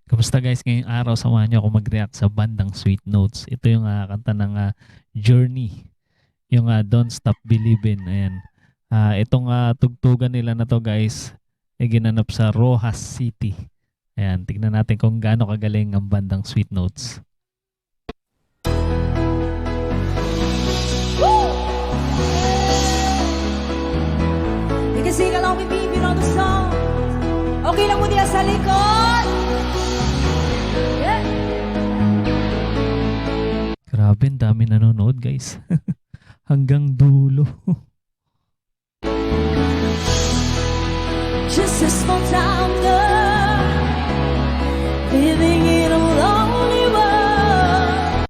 Kamusta guys? Ngayong araw, samahan niyo ako mag-react sa bandang Sweet Notes. Ito yung kanta ng Journey, yung Don't Stop Believin'. Ayan. Itong tugtugan nila na to guys, ay ginanap sa Rojas City. Ayan, tignan natin kung gaano kagaling ang bandang Sweet Notes. You can sing along with me if you know the song. Okay lang mo diyan sa likod. Yeah. Grabe, ang dami nanonood guys. Hanggang dulo. Just a small town girl living in a lonely world.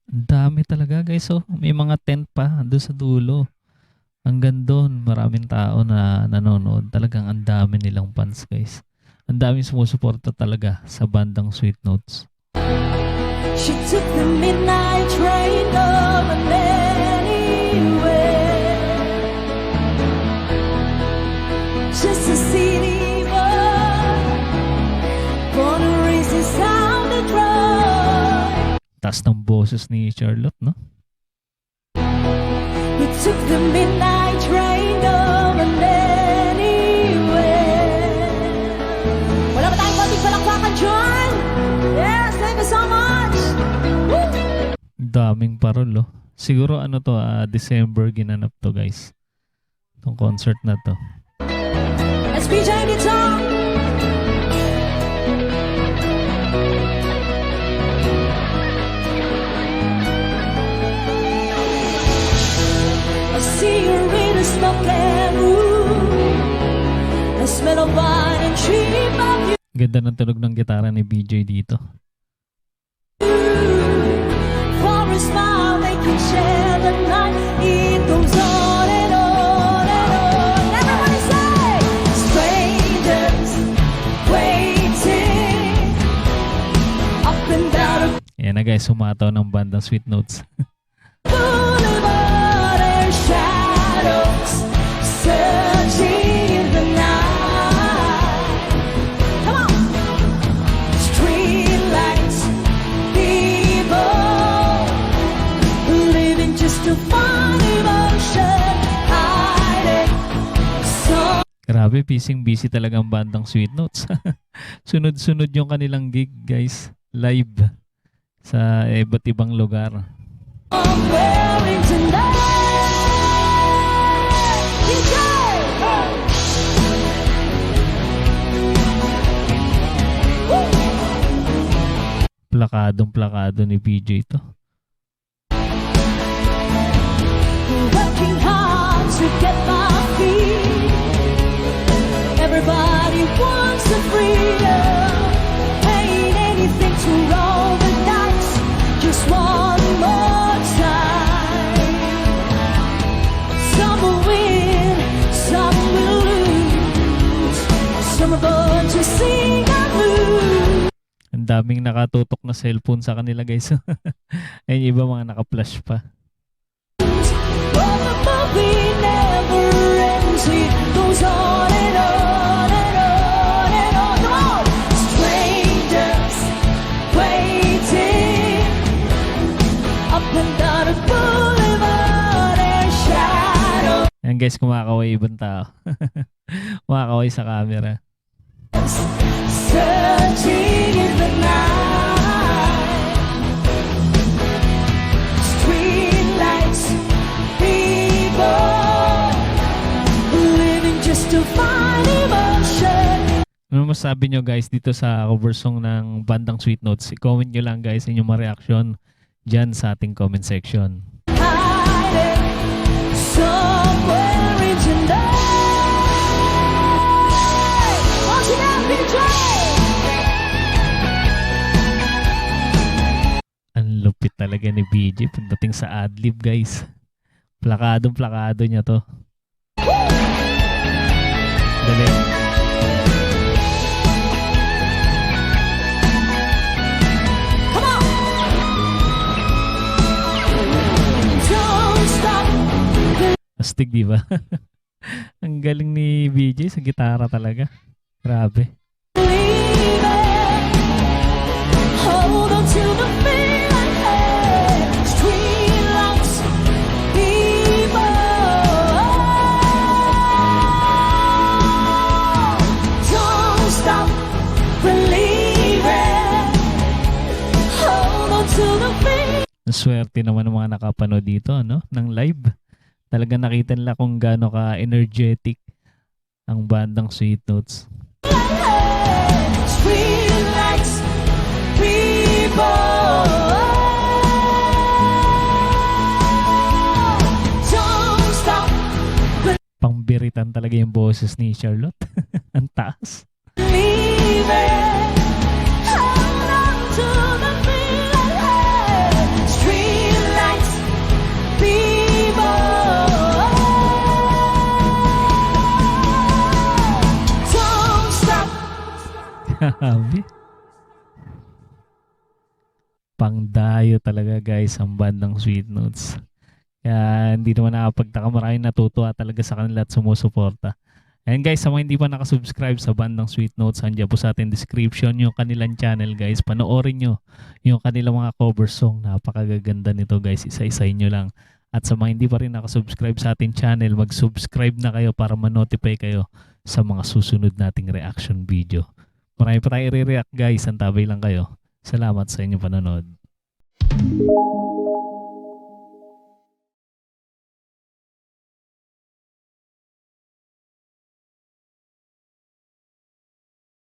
Ang dami talaga guys. Oh. May mga tent pa doon sa dulo. Hanggang doon, maraming tao na nanonood. Talagang ang dami nilang fans guys. Ang daming sumusuporta talaga sa bandang Sweet Notes. She took the midnight train going anywhere, just a city boy, born and raised inside the drum. Taas ng boses ni Charlotte, no? He took the midnight train going anywhere. Wala ba tayong konting palakpakan dyan? Yes, thank you so much. Woo! Daming parol, oh. Siguro ano to, December ginanap to guys. Itong concert na to. Let's be guitar. I see her in a smoking room. I smell of wine and dream of you. Ganda ng tunog ng gitara ni BJ dito. For a smile they can share the night. It goes on and on and on. Everybody say, strangers waiting up and down Ayan na guys, sumataw ng bandang Sweet Notes. boulevard and shadows searching in the night. Come on, street lights, people living just to find emotion, hiding so. Grabe, busy talaga ang bandang Sweet Notes. Sunod-sunod yung kanilang gig guys. Live sa iba't ibang lugar. I'm wearing tonight. DJ! Woo! Plakadong-plakado ni BJ to. Working hard to get my feet. Everybody wants the freedom. Ain't anything to roll the dice. Just one more time. Some will win, some will lose. Some are born to sing and lose. Ang daming nakatutok na cellphone sa kanila guys. Ayun, iba mga naka-flash pa. But the movie never ends. It goes on and on and on and on. Come on! Strangers waiting up and down the boulevard and shadows Ayan guys, kumakaway ibang tao. Kumakaway sa camera. searching in the night. Street lights, people living just to find emotion. Ano masabi nyo guys dito sa cover song ng bandang Sweet Notes? I-comment nyo lang guys inyong mga reaction dyan sa ating comment section. Hiding somewhere in tonight. Watch it out, BJ! Ang lupit talaga ni BJ pagdating sa adlib guys. Plakadong-plakado niya to. Dali. Come on! Don't stop. Astig, di ba? Ang galing ni BJ sa gitara talaga. Grabe. Believing Ang swerte naman ng mga nakapanood dito, no? Ng live. Talaga nakita nila kung gaano ka-energetic ang bandang Sweet Notes. Street lights, people. Don't stop Pangbiritan talaga yung boses ni Charlotte. Ang taas. believing. Hold on to the feeling. Street lights, people. Don't stop. Grabe. Pangdayo talaga guys ang bandang Sweet Notes. Kaya hindi naman nakapagtaka, maraming natutuwa talaga sa kanila at sumusuporta. And guys, sa mga hindi pa nakasubscribe sa bandang Sweet Notes, andyan po sa ating description yung kanilang channel guys. Panoorin nyo yung kanilang mga cover song. Napakagaganda nito guys, isa-isayin nyo lang. At sa mga hindi pa rin nakasubscribe sa ating channel, mag-subscribe na kayo para ma-notify kayo sa mga susunod nating reaction video. Marami pa tayo i-react guys, antabay lang kayo. Salamat sa inyong panonood.